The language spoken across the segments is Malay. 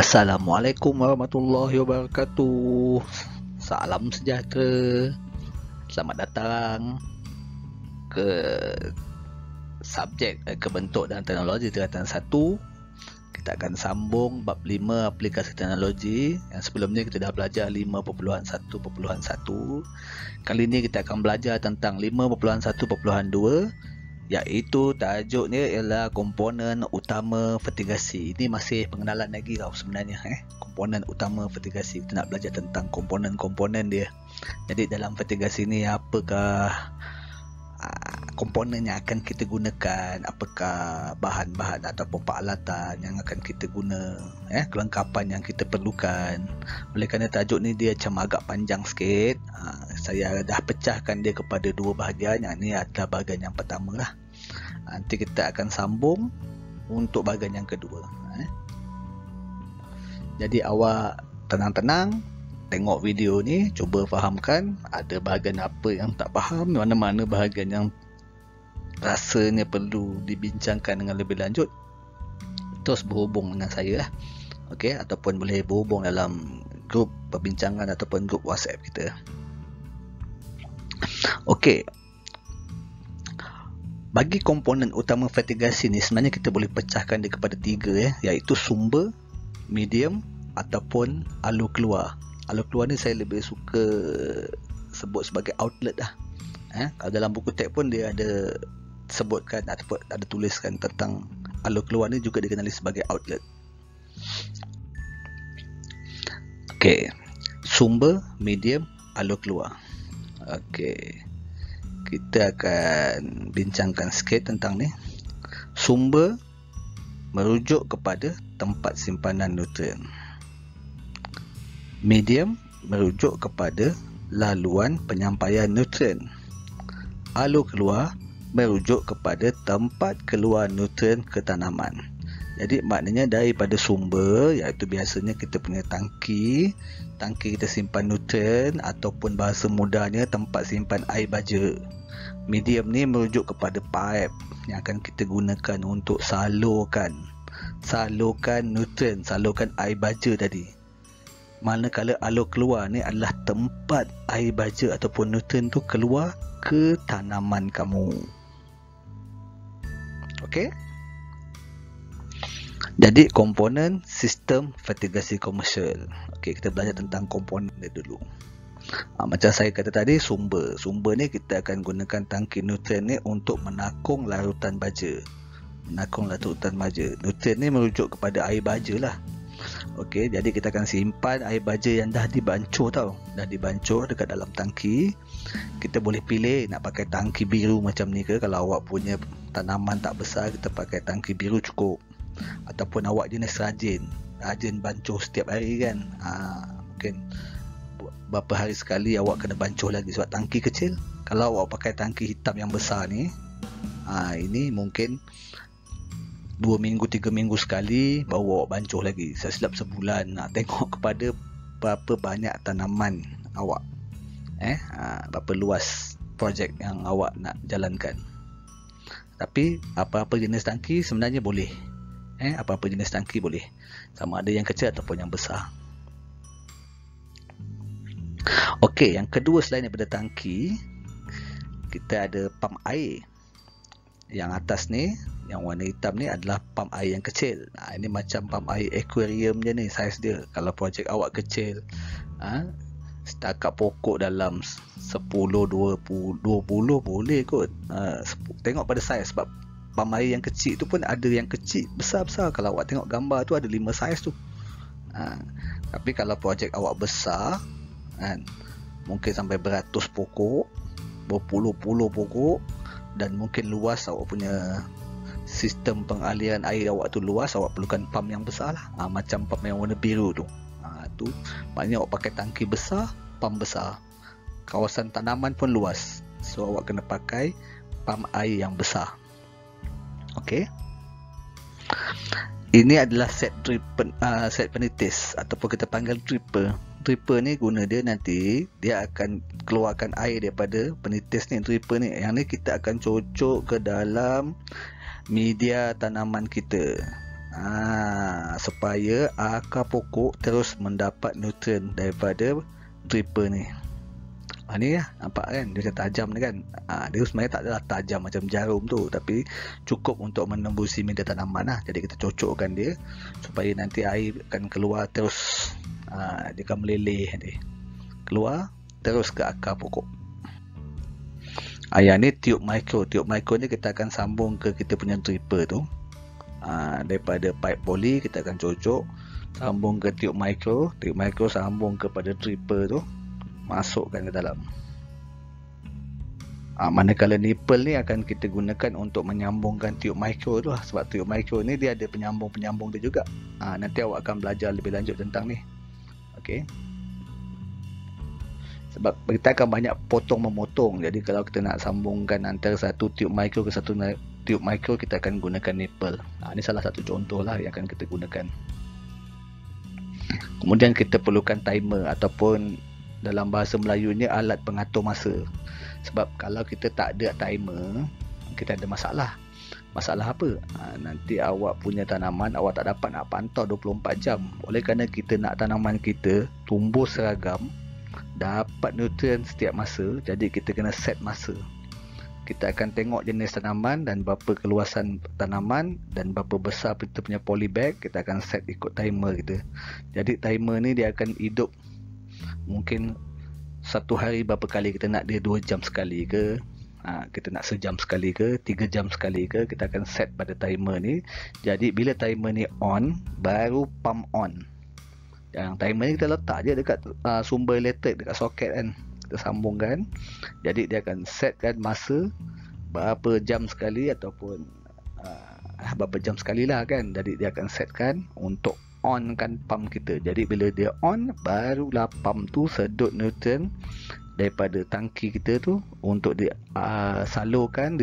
Assalamualaikum warahmatullahi wabarakatuh. Salam sejahtera. Selamat datang ke subjek kebentuk dan teknologi tingkatan 1. Kita akan sambung bab 5 aplikasi teknologi. Yang sebelum ni kita dah belajar 5.1.1. Kali ni kita akan belajar tentang 5.1.2, iaitu tajuknya ialah komponen utama vertigasi. Ini masih pengenalan lagi tau sebenarnya. Komponen utama vertigasi. Kita nak belajar tentang komponen-komponen dia. Jadi dalam vertigasi ni apakah komponen yang akan kita gunakan, apakah bahan-bahan ataupun peralatan yang akan kita guna, kelengkapan yang kita perlukan. Oleh kerana tajuk ni dia macam agak panjang sikit, saya dah pecahkan dia kepada dua bahagian. Yang ni adalah bahagian yang pertama lah. Nanti kita akan sambung untuk bahagian yang kedua. Jadi awak tenang-tenang tengok video ni, cuba fahamkan ada bahagian apa yang tak faham, mana-mana bahagian yang rasanya perlu dibincangkan dengan lebih lanjut, terus berhubung dengan saya lah. Okey, ataupun boleh berhubung dalam grup perbincangan ataupun grup WhatsApp kita. Okey, bagi komponen utama vertigasi ni sebenarnya kita boleh pecahkan dia kepada tiga, iaitu sumber, medium ataupun alur keluar. Alur keluar ni saya lebih suka sebut sebagai outlet lah. Kalau dalam buku teks pun dia ada sebutkan ataupun ada tuliskan tentang alur keluar ni juga dikenali sebagai outlet. Okey, sumber, medium, alur keluar. Okey, kita akan bincangkan sikit tentang ni. Sumber merujuk kepada tempat simpanan nutrien. Medium merujuk kepada laluan penyampaian nutrien. Alur keluar merujuk kepada tempat keluar nutrien ke tanaman. Jadi maknanya daripada sumber, iaitu biasanya kita punya tangki kita simpan nutrien, ataupun bahasa mudahnya tempat simpan air baja. Medium ni merujuk kepada pipe yang akan kita gunakan untuk salurkan nutrien, salurkan air baja tadi. Manakala alur keluar ni adalah tempat air baja ataupun nutrien tu keluar ke tanaman kamu. Okey? Jadi komponen sistem vertigasi komersial. Okey, kita belajar tentang komponen dia dulu. Macam saya kata tadi, sumber ni kita akan gunakan tangki nutrien ni untuk menakung larutan baja. Nutrien ni merujuk kepada air baja lah. Okey, jadi kita akan simpan air baja yang dah dibancur dah dibancur dekat dalam tangki. Kita boleh pilih nak pakai tangki biru macam ni ke. Kalau awak punya tanaman tak besar, kita pakai tangki biru cukup. Ataupun awak jenis rajin bancur setiap hari kan, mungkin berapa hari sekali awak kena bancur lagi sebab tangki kecil. Kalau awak pakai tangki hitam yang besar ni, ini mungkin 2 minggu 3 minggu sekali baru awak bancur lagi. Saya silap sebulan. Tengok kepada berapa banyak tanaman awak, berapa luas projek yang awak nak jalankan. Tapi apa-apa jenis tangki sebenarnya boleh, apa-apa jenis tangki boleh, sama ada yang kecil ataupun yang besar. Okey, yang kedua selain daripada tangki, kita ada pam air. Yang atas ni, yang warna hitam ni adalah pam air yang kecil. Ini macam pam air aquarium je ni saiz dia. Kalau projek awak kecil, setakat pokok dalam 10-20 boleh kot. Tengok pada saiz, sebab pam air yang kecil tu pun ada yang kecil besar-besar. Kalau awak tengok gambar tu ada 5 saiz tu. Tapi kalau projek awak besar, mungkin sampai beratus pokok, berpuluh-puluh pokok, dan mungkin luas awak punya sistem pengaliran air awak tu luas, awak perlukan pam yang besar lah. Macam pam yang warna biru tu. Tu maknanya awak pakai tangki besar, pam besar. Kawasan tanaman pun luas, so awak kena pakai pam air yang besar. Okey. Ini adalah set penitis ataupun kita panggil dripper. Dripper ni guna dia nanti dia akan keluarkan air daripada penitis ni, dripper ni. Yang ni kita akan cocok ke dalam media tanaman kita. supaya akar pokok terus mendapat nutrien daripada dripper ni. Ni lah, nampak kan dia tajam ni kan. Dia sebenarnya tak adalah tajam macam jarum tu, tapi cukup untuk menembusi media tanaman lah. Jadi kita cocokkan dia supaya nanti air akan keluar terus. Dia akan meleleh nanti, keluar terus ke akar pokok. Yang ni tiup mikro. Tiup mikro ni kita akan sambung ke kita punya dripper tu. Daripada pipe poli kita akan cocok, sambung ke tiup mikro. Tiup mikro sambung kepada dripper tu, masukkan ke dalam. Manakala nipple ni akan kita gunakan untuk menyambungkan tiup mikro tu lah. Sebab tiup mikro ni dia ada penyambung-penyambung dia juga. Nanti awak akan belajar lebih lanjut tentang ni. Okey. Sebab kita akan banyak potong-memotong. Jadi kalau kita nak sambungkan antara satu tiup mikro ke satu tiup mikro, kita akan gunakan nipple. Ini salah satu contoh lah yang akan kita gunakan. Kemudian kita perlukan timer, ataupun dalam bahasa Melayu ni alat pengatur masa. Sebab kalau kita tak ada timer, kita ada masalah. Masalah apa? Nanti awak punya tanaman awak tak dapat nak pantau 24 jam. Oleh kerana kita nak tanaman kita tumbuh seragam, dapat nutrien setiap masa, jadi kita kena set masa. Kita akan tengok jenis tanaman dan berapa keluasan tanaman dan berapa besar kita punya polybag. Kita akan set ikut timer kita. Jadi timer ni dia akan hidup mungkin satu hari berapa kali. Kita nak dia 2 jam sekali ke, kita nak sejam sekali ke, 3 jam sekali ke, kita akan set pada timer ni. Jadi bila timer ni on, baru pump on. Yang timer ni kita letak je dekat sumber elektrik, dekat soket kan, kita sambungkan. Jadi dia akan setkan masa berapa jam sekali, ataupun berapa jam sekali lah kan. Jadi dia akan setkan untuk on kan pump kita. Jadi bila dia on, barulah pump tu sedut nutrien daripada tangki kita tu untuk disalurkan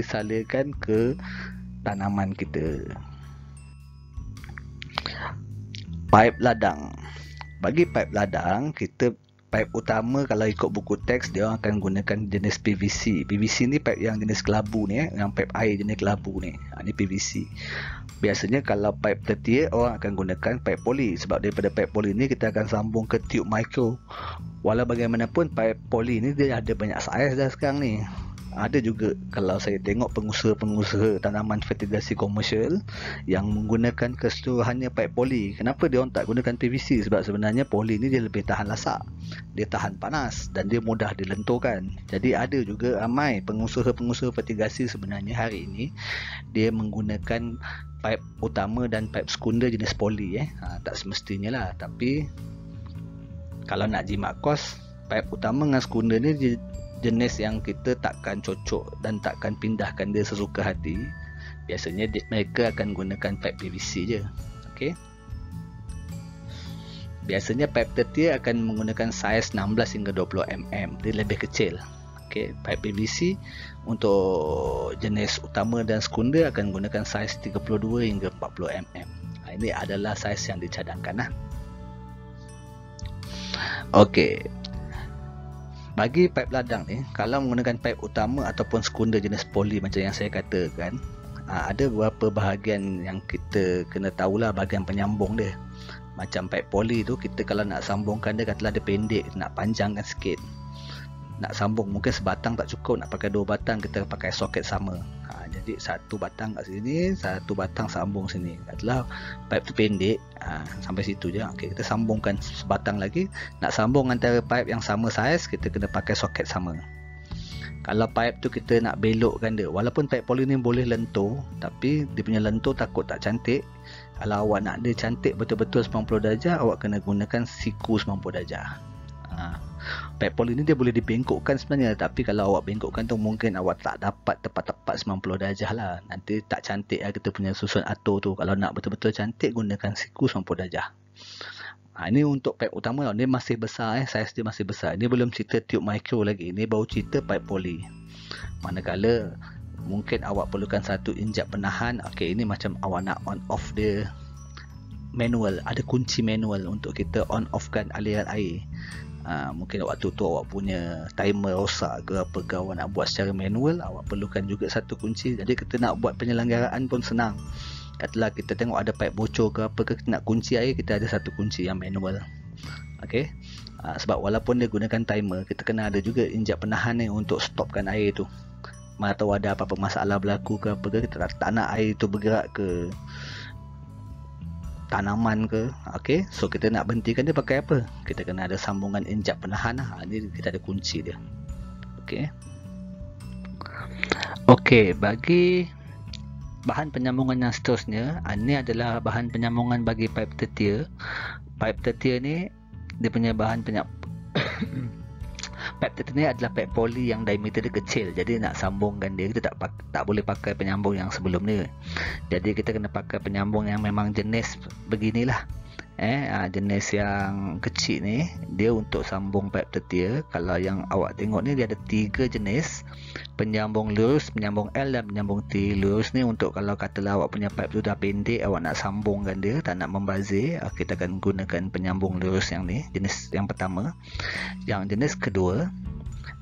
ke tanaman kita. Pipe ladang. Bagi pipe ladang, pipe utama kalau ikut buku teks dia akan gunakan jenis PVC. PVC ni pipe yang jenis kelabu ni, yang pipe air jenis kelabu ni. Ni PVC. Biasanya kalau pipe tertier orang akan gunakan pipe poli. Sebab daripada pipe poli ni kita akan sambung ke tiup mikro. Walau bagaimanapun pipe poli ni dia ada banyak saiz dah sekarang ni. Ada juga kalau saya tengok pengusaha-pengusaha tanaman fertigasi komersial yang menggunakan keseluruhannya pipe poli. Kenapa dia orang tak gunakan PVC? Sebab sebenarnya poli ni dia lebih tahan lasak, dia tahan panas dan dia mudah dilenturkan. Jadi ada juga ramai pengusaha-pengusaha fertigasi sebenarnya hari ini dia menggunakan pipe utama dan pipe sekunder jenis poli. Tak semestinya lah, tapi kalau nak jimat kos, pipe utama dengan sekunder ni jenis yang kita takkan cocok dan takkan pindahkan dia sesuka hati. Biasanya mereka akan gunakan pipe PVC je. Okey. Biasanya pipe tertier akan menggunakan saiz 16 hingga 20 mm. Dia lebih kecil. Okey, pipe PVC untuk jenis utama dan sekunder akan gunakan saiz 32 hingga 40 mm. Ini adalah saiz yang dicadangkan lah. Okey. Bagi pipe ladang ni, kalau menggunakan pipe utama ataupun sekunder jenis poli macam yang saya katakan, ada beberapa bahagian yang kita kena tahulah, bahagian penyambung dia. Macam pipe poli tu, kita kalau nak sambungkan dia, katalah dia pendek, nak panjangkan sikit, nak sambung mungkin sebatang tak cukup, nak pakai 2 batang, kita pakai soket sama. Jadi 1 batang kat sini, 1 batang sambung sini. Katalah pipe tu pendek, sampai situ je. Okay, kita sambungkan sebatang lagi. Nak sambung antara pipe yang sama saiz, kita kena pakai soket sama. Kalau pipe tu kita nak belokkan dia, walaupun pipe poli ni boleh lentur, tapi dia punya lentur takut tak cantik. Kalau awak nak dia cantik betul-betul 90 darjah, awak kena gunakan siku 90 darjah. Pipe poli ni dia boleh dibengkokkan sebenarnya, tapi kalau awak bengkokkan tu mungkin awak tak dapat tepat-tepat 90 darjah lah. Nanti tak cantik lah kita punya susun atur tu. Kalau nak betul-betul cantik, gunakan siku 90 darjah. Ini untuk pipe utama, dia masih besar, saiz dia masih besar. Ini belum cerita tiup mikro lagi, ini baru cerita pipe poli. Manakala mungkin awak perlukan satu injap penahan. Okey, ini macam awak nak on off dia manual, ada kunci manual untuk kita on off kan aliran air. Mungkin waktu tu awak punya timer rosak ke apa ke, awak nak buat secara manual, awak perlukan juga satu kunci. Jadi kita nak buat penyelenggaraan pun senang. Katalah kita tengok ada pipe bocor ke apa ke, kita nak kunci air, kita ada satu kunci yang manual. Okey. Sebab walaupun dia gunakan timer, kita kena ada juga injap penahan ni untuk stopkan air tu. Mana tahu ada apa-apa masalah berlaku ke apa ke, kita tak nak air tu bergerak ke tanaman ke. Okey, so kita nak berhentikan dia pakai apa? Kita kena ada sambungan injap penahan. Ni kita ada kunci dia. Okey. Okey, bagi bahan penyambungan yang seterusnya, ini adalah bahan penyambungan bagi pipe tertier. Pipe tertier ni dia punya bahan pipe tertier ni adalah pipe poli yang diameter dia kecil. Jadi nak sambungkan dia, kita tak boleh pakai penyambung yang sebelum ni. Jadi kita kena pakai penyambung yang memang jenis beginilah. Jenis yang kecil ni dia untuk sambung pipe tertier. Kalau yang awak tengok ni, dia ada 3 jenis, penyambung lurus, penyambung L dan penyambung T. Lurus ni untuk kalau katalah awak punya pipe tu dah pendek, awak nak sambungkan dia, tak nak membazir, kita akan gunakan penyambung lurus yang ni, jenis yang pertama. Yang jenis kedua,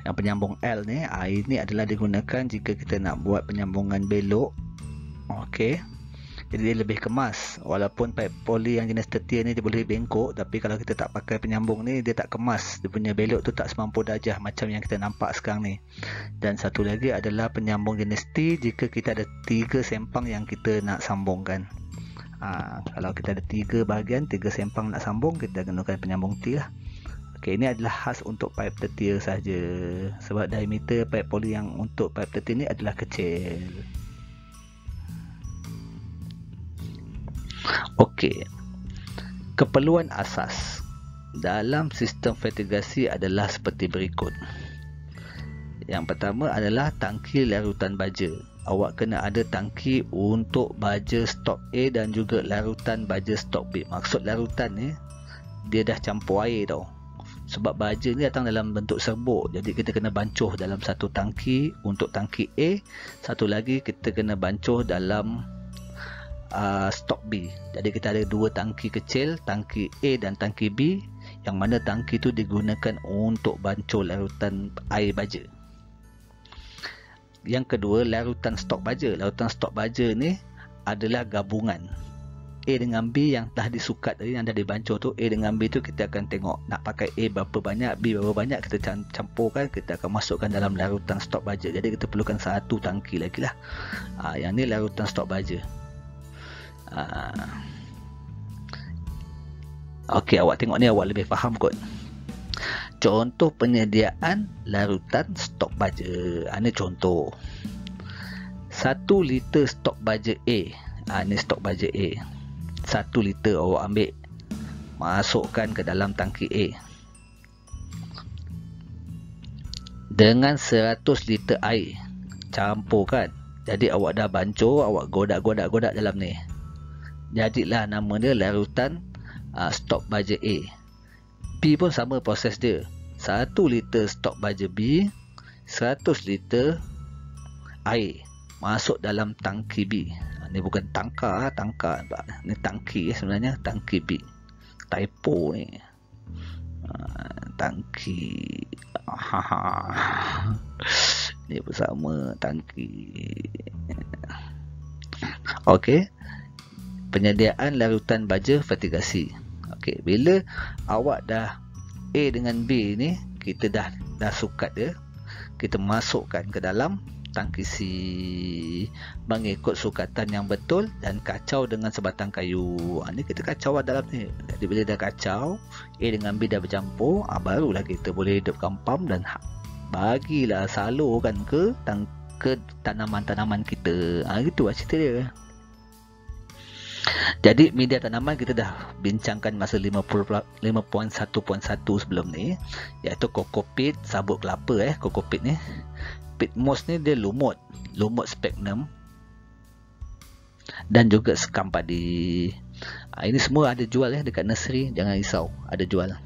yang penyambung L ni, ini adalah digunakan jika kita nak buat penyambungan belok. Okey, jadi dia lebih kemas. Walaupun pipe poli yang jenis tertier ni dia boleh bengkok, tapi kalau kita tak pakai penyambung ni, dia tak kemas. Dia punya belok tu tak semampu darjah macam yang kita nampak sekarang ni. Dan satu lagi adalah penyambung jenis T jika kita ada 3 sempang yang kita nak sambungkan. Kalau kita ada 3 bahagian, 3 sempang nak sambung, kita gunakan penyambung T lah. Okey, ini adalah khas untuk pipe tertier saja. Sebab diameter pipe poli yang untuk pipe tertier ni adalah kecil. Okey, keperluan asas dalam sistem ventilasi adalah seperti berikut. Yang pertama adalah tangki larutan baja. Awak kena ada tangki untuk baja stok A dan juga larutan baja stok B. Maksud larutan ni, dia dah campur air tau. Sebab baja ni datang dalam bentuk serbuk, jadi kita kena bancuh dalam satu tangki untuk tangki A. Satu lagi kita kena bancuh dalam stok B. Jadi kita ada 2 tangki kecil, tangki A dan tangki B, yang mana tangki tu digunakan untuk bancuh larutan air baja. Yang kedua, larutan stok baja. Larutan stok baja ni adalah gabungan A dengan B yang dah disukat tadi, yang dah dibancuh tu. A dengan B tu kita akan tengok nak pakai A berapa banyak, B berapa banyak, kita campurkan, kita akan masukkan dalam larutan stok baja. Jadi kita perlukan satu tangki lagi lah. Yang ni larutan stok baja. Okey, awak tengok ni, awak lebih faham kot. Contoh penyediaan larutan stok baja. Ini contoh 1 liter stok baja A. Ini stok baja A 1 liter awak ambil, masukkan ke dalam tangki A dengan 100 liter air, campurkan. Jadi awak dah bancuh, awak godak dalam ni. Jadilah nama dia larutan stok baja A. B pun sama proses dia. 1 liter stok baja B, 100 liter air masuk dalam tangki B. Ni bukan tangka, ni tangki sebenarnya, tangki B. Typo ni. Tangki. Ni pun sama, tangki. Okey. Penyediaan larutan baja ventilasi. Okey, bila awak dah A dengan B ni, kita dah sukat dia, kita masukkan ke dalam tangki C mengikut sukatan yang betul dan kacau dengan sebatang kayu. Ni kita kacau dalam ni. Jadi bila dah kacau, A dengan B dah bercampur, barulah kita boleh hidupkan pump dan bagilah salurkan ke tanaman-tanaman kita. Gitu lah cerita dia. Jadi media tanaman kita dah bincangkan masa 5.1.1 sebelum ni, iaitu kokopit, sabut kelapa kokopit ni. Pit moss ni dia lumut sphagnum dan juga sekam padi. Ini semua ada jual dekat nursery, jangan risau, ada jual.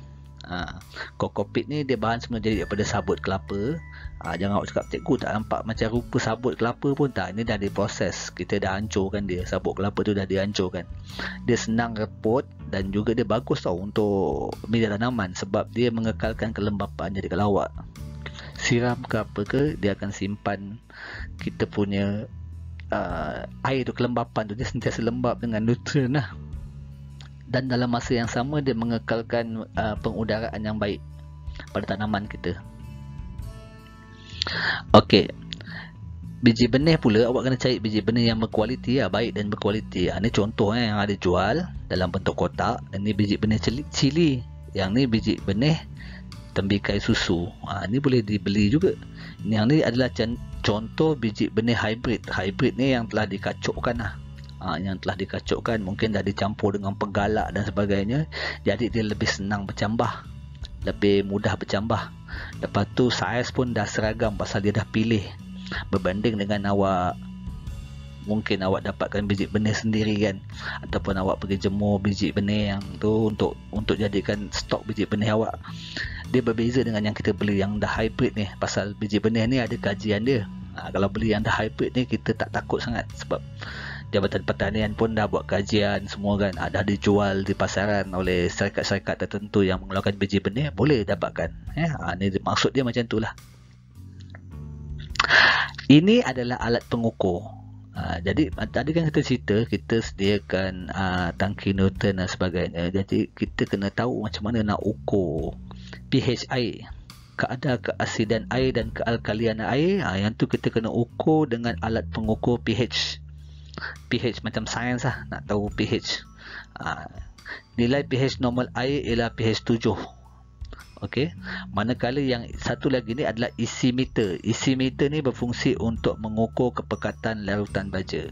Kokopit ni dia bahan semula jadi daripada sabut kelapa. Jangan awak cakap, cikgu tak nampak macam rupa sabut kelapa pun. Tak, ini dah diproses, kita dah hancurkan dia. Sabut kelapa tu dah dihancurkan. Dia senang reput dan juga dia bagus tau untuk media tanaman, sebab dia mengekalkan kelembapan. Jadi kalau awak siram ke apa ke, dia akan simpan kita punya air tu, kelembapan tu dia sentiasa lembap dengan nutrien lah, dan dalam masa yang sama dia mengekalkan pengudaraan yang baik pada tanaman kita. Okey, biji benih pula awak kena cari biji benih yang berkualiti lah, baik dan berkualiti. Ini contoh yang ada jual dalam bentuk kotak. Ini biji benih cili, yang ni biji benih tembikai susu. Ini boleh dibeli juga. Yang ni adalah contoh biji benih hybrid. Hybrid ni yang telah dikacukkan lah. Yang telah dikacukkan, mungkin dah dicampur dengan penggalak dan sebagainya, jadi dia lebih senang bercambah, lebih mudah bercambah. Lepas tu saiz pun dah seragam pasal dia dah pilih. Berbanding dengan awak, mungkin awak dapatkan biji benih sendiri kan, ataupun awak pergi jemur biji benih yang tu untuk jadikan stok biji benih awak. Dia berbeza dengan yang kita beli yang dah hybrid ni, pasal biji benih ni ada kajian dia. Kalau beli yang dah hybrid ni kita tak takut sangat, sebab Jabatan Pertanian pun dah buat kajian semua kan, dah dijual di pasaran oleh syarikat-syarikat tertentu yang mengeluarkan biji benih, boleh dapatkan. Ni maksud dia macam tu lah. Ini adalah alat pengukur. Jadi tadi kan kita cerita kita sediakan tangki nutrien dan sebagainya. Jadi kita kena tahu macam mana nak ukur pH air, kadar keasidan air dan kealkalian air. Yang tu kita kena ukur dengan alat pengukur pH. pH macam sains lah, nak tahu pH. Nilai pH normal air ialah pH 7. Okey, manakala yang satu lagi ni adalah isimeter. Isimeter ni berfungsi untuk mengukur kepekatan larutan baja.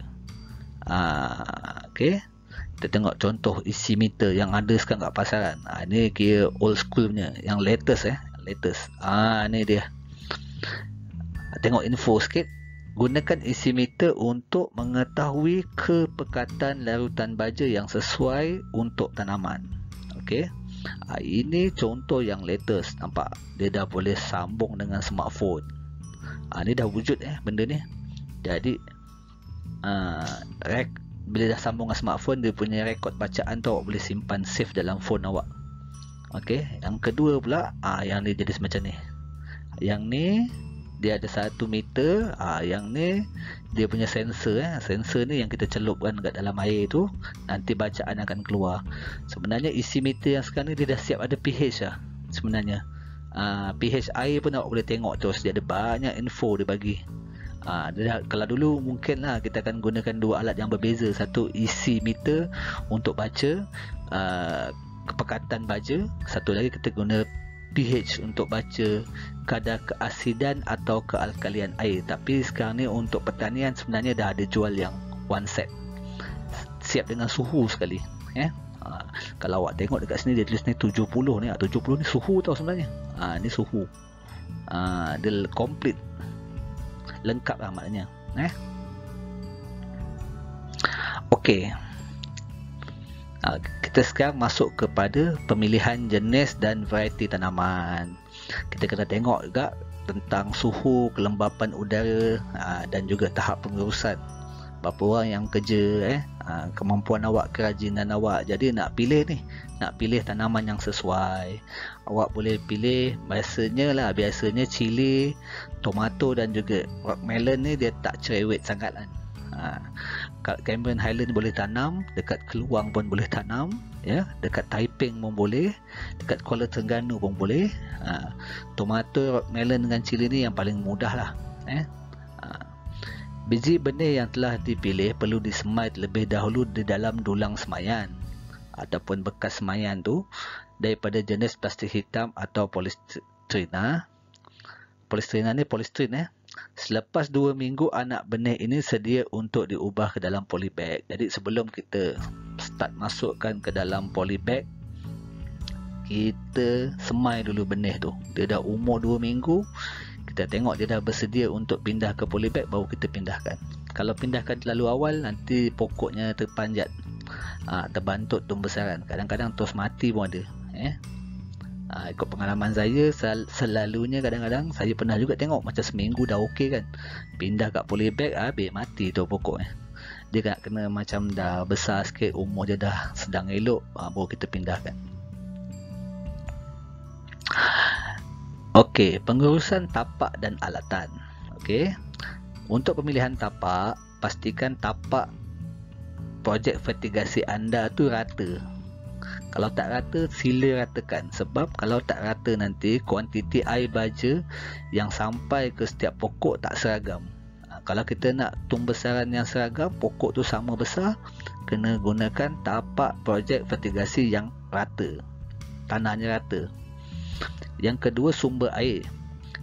Okey, kita tengok contoh isimeter yang ada sekarang kat pasaran. Ni kira old school punya, yang latest latest. Ni dia. Tengok info sikit. Gunakan isimeter untuk mengetahui kepekatan larutan baja yang sesuai untuk tanaman. Okey. Ini contoh yang latest. Nampak? Dia dah boleh sambung dengan smartphone. Ni dah wujud benda ni. Jadi bila dah sambung dengan smartphone, dia punya rekod bacaan tu awak boleh simpan save dalam phone awak. Okey. Yang kedua pula, yang ni jadi semacam ni. Yang ni dia ada 1 meter. Yang ni dia punya sensor. Sensor ni yang kita celupkan kat dalam air tu, nanti bacaan akan keluar. Sebenarnya isi meter yang sekarang ni dia dah siap ada pH lah sebenarnya. pH air pun awak boleh tengok terus, dia ada banyak info dia bagi. Kalau dulu mungkin lah kita akan gunakan dua alat yang berbeza. Satu isi meter untuk baca kepekatan baja, satu lagi kita guna pH untuk baca kadar keasidan atau kealkalian air. Tapi sekarang ni untuk pertanian sebenarnya dah ada jual yang one set, siap dengan suhu sekali. Kalau awak tengok dekat sini dia tulis ni 70 ni. 70 ni suhu tau sebenarnya. Ni suhu. Dia complete, lengkap lah maknanya. Okey. Kita sekarang masuk kepada pemilihan jenis dan varieti tanaman. Kita kena tengok juga tentang suhu, kelembapan udara, dan juga tahap pengurusan. Berapa orang yang kerja, kemampuan awak, kerajinan awak. Jadi nak pilih tanaman yang sesuai. Awak boleh pilih biasanya cili, tomato dan juga rockmelon ni dia tak cerewet sangat kan. Kat Cameron Highland boleh tanam, dekat Keluang pun boleh tanam, dekat Taiping pun boleh, dekat Kuala Terengganu pun boleh. Tomato, rockmelon dengan cili ni yang paling mudah lah. Biji benih yang telah dipilih perlu disemai terlebih dahulu di dalam dulang semayan ataupun bekas semayan tu daripada jenis plastik hitam atau polistrina. Polistrina ni polistrin. Selepas 2 minggu anak benih ini sedia untuk diubah ke dalam polybag. Jadi sebelum kita start masukkan ke dalam polybag, kita semai dulu benih tu. Dia dah umur 2 minggu, kita tengok dia dah bersedia untuk pindah ke polybag, baru kita pindahkan. Kalau pindahkan terlalu awal, nanti pokoknya terpanjat, terbantut tumbesaran. Kadang-kadang terus mati pun ada. Ikut pengalaman saya, selalunya kadang-kadang saya pernah juga tengok macam seminggu dah okey kan, pindah kat polybag habis mati tu pokoknya. Dia kena macam dah besar sikit, umur dia dah sedang elok, baru kita pindahkan. Okey, pengurusan tapak dan alatan. Okey, untuk pemilihan tapak, pastikan tapak projek fertigasi anda tu rata. Kalau tak rata, sila ratakan. Sebab kalau tak rata nanti kuantiti air baja yang sampai ke setiap pokok tak seragam. Kalau kita nak tumbesaran yang seragam, pokok tu sama besar, kena gunakan tapak projek fertigasi yang rata, tanahnya rata. Yang kedua, sumber air.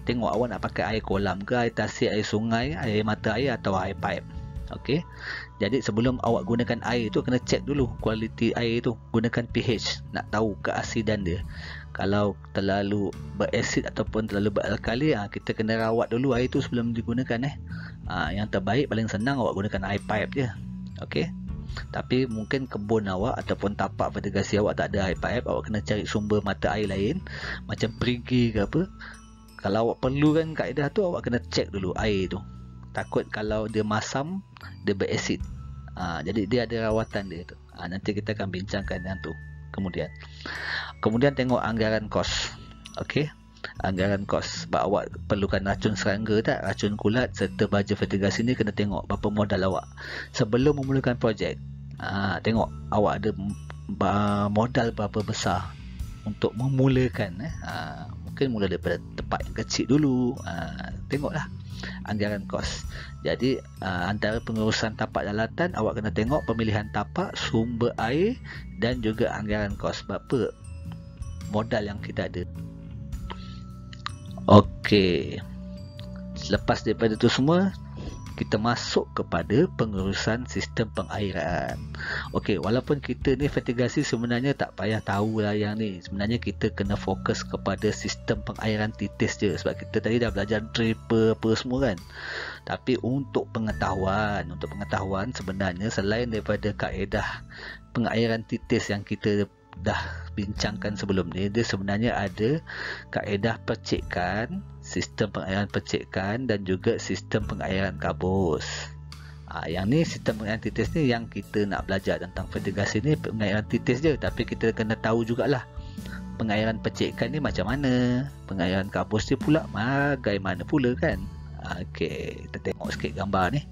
Tengok awak nak pakai air kolam ke, air tasik, air sungai, air mata air atau air pipe. Okey. Jadi sebelum awak gunakan air tu, kena cek dulu kualiti air tu. Gunakan pH, nak tahu keasidan dia. Kalau terlalu berasid ataupun terlalu beralkali, kita kena rawat dulu air tu sebelum digunakan. Yang terbaik, paling senang awak gunakan air pipe je. Okey. Tapi mungkin kebun awak ataupun tapak fertigasi awak tak ada air pipe, awak kena cari sumber mata air lain, macam perigi ke apa. Kalau awak perlukan kaedah tu, awak kena cek dulu air tu. Takut kalau dia masam, dia berasid. Jadi dia ada rawatan dia tu. Nanti kita akan bincangkan yang tu kemudian tengok anggaran kos. Okey, anggaran kos. Sebab awak perlukan racun serangga tak, racun kulat serta baja fertigasi ni, kena tengok berapa modal awak sebelum memulakan projek. Tengok awak ada modal berapa besar untuk memulakan. Mungkin mula daripada tempat yang kecil dulu. Tengoklah anggaran kos. Jadi antara pengurusan tapak jalatan, awak kena tengok pemilihan tapak, sumber air dan juga anggaran kos, berapa modal yang kita ada. Okey, selepas daripada itu semua, kita masuk kepada pengurusan sistem pengairan. Okey, walaupun kita ni fertigasi sebenarnya tak payah tahu lah yang ni. Sebenarnya kita kena fokus kepada sistem pengairan titis je. Sebab kita tadi dah belajar dripper apa semua kan. Tapi untuk pengetahuan sebenarnya selain daripada kaedah pengairan titis yang kita dah bincangkan sebelum ni, dia sebenarnya ada kaedah percikan, sistem pengairan percikan dan juga sistem pengairan kabus. Yang ni sistem pengairan titis ni yang kita nak belajar tentang fertigasi ni, pengairan titis je, tapi kita kena tahu jugalah pengairan percikan ni macam mana, pengairan kabus dia pula bagaimana pula kan. Okey, kita tengok sikit gambar ni.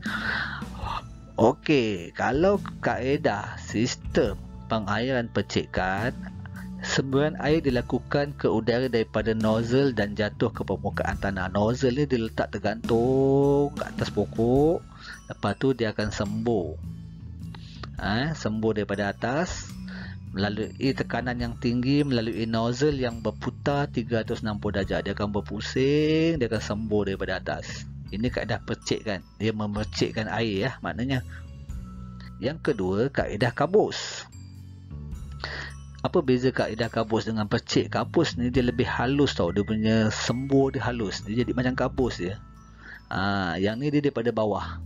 Okey, kalau kaedah sistem pengairan percikan, semburan air dilakukan ke udara daripada nozzle dan jatuh ke permukaan tanah. Nozzle ni diletak tergantung ke atas pokok, lepas tu dia akan sembur. Sembur daripada atas melalui tekanan yang tinggi, melalui nozzle yang berputar 360 darjah. Dia akan berpusing, dia akan sembur daripada atas. Ini kaedah percikkan, dia memercikkan air maknanya. Yang kedua, kaedah kabus. Apa beza kaedah kabus dengan percik? Kabus ni dia lebih halus tau. Dia punya sembur dia halus. Dia jadi macam kabus dia. Yang ni dia daripada bawah.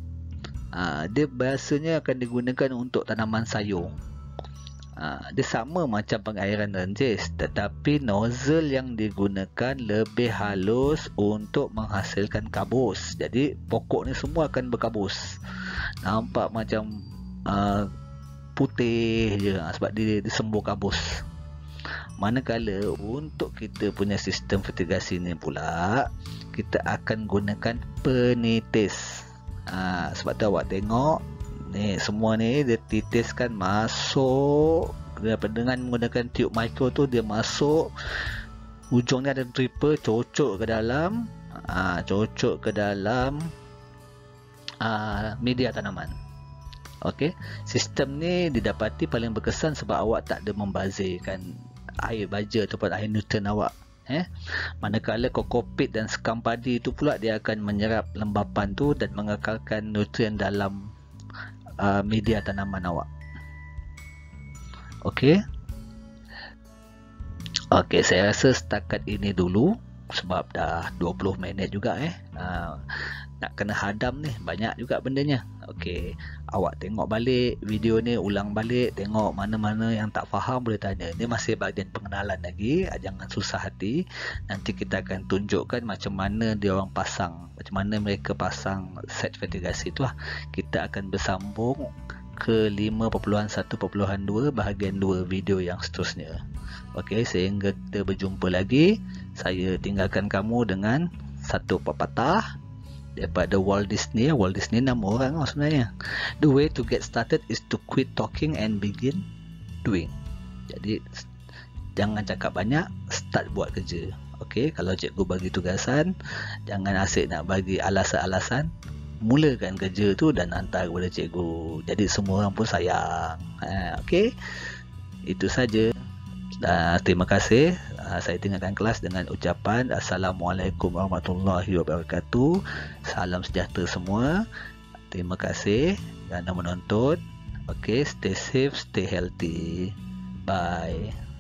Dia biasanya akan digunakan untuk tanaman sayur. Dia sama macam pengairan ranjis, tetapi nozzle yang digunakan lebih halus untuk menghasilkan kabus. Jadi pokok ni semua akan berkabus. Nampak macam putih je sebab dia sembur kabus. Manakala untuk kita punya sistem fertigasi ni pula, kita akan gunakan penitis. Sebab tu awak tengok ni, semua ni dia titiskan masuk dengan menggunakan tube mikro tu. Dia masuk, ujungnya ada dripper, cocok ke dalam media tanaman. Okey, sistem ni didapati paling berkesan sebab awak tak ada membazirkan air baja ataupun air nutrien awak. Manakala kokopit dan sekam padi itu pula dia akan menyerap lembapan tu dan mengekalkan nutrien dalam media tanaman awak. Okey. Okey, saya rasa setakat ini dulu sebab dah 20 minit juga nak kena hadam ni, banyak juga bendanya. Okey, awak tengok balik video ni, ulang balik, tengok mana-mana yang tak faham boleh tanya. Ni masih bahagian pengenalan lagi, jangan susah hati. Nanti kita akan tunjukkan macam mana dia orang pasang, macam mana mereka pasang set fertigasi tu lah. Kita akan bersambung ke 5.1.2 bahagian 2 video yang seterusnya. Okey, sehingga kita berjumpa lagi, saya tinggalkan kamu dengan satu pepatah. daripada Walt Disney. Walt Disney nama orang sebenarnya. The way to get started is to quit talking and begin doing. Jadi jangan cakap banyak, start buat kerja. Okey, kalau cikgu bagi tugasan, jangan asyik nak bagi alasan-alasan, mulakan kerja tu dan hantar kepada cikgu. Jadi semua orang pun sayang. Okey, itu saja. Terima kasih. Saya tinggalkan kelas dengan ucapan Assalamualaikum warahmatullahi wabarakatuh. Salam sejahtera semua. Terima kasih kerana menonton. Okey, stay safe, stay healthy. Bye.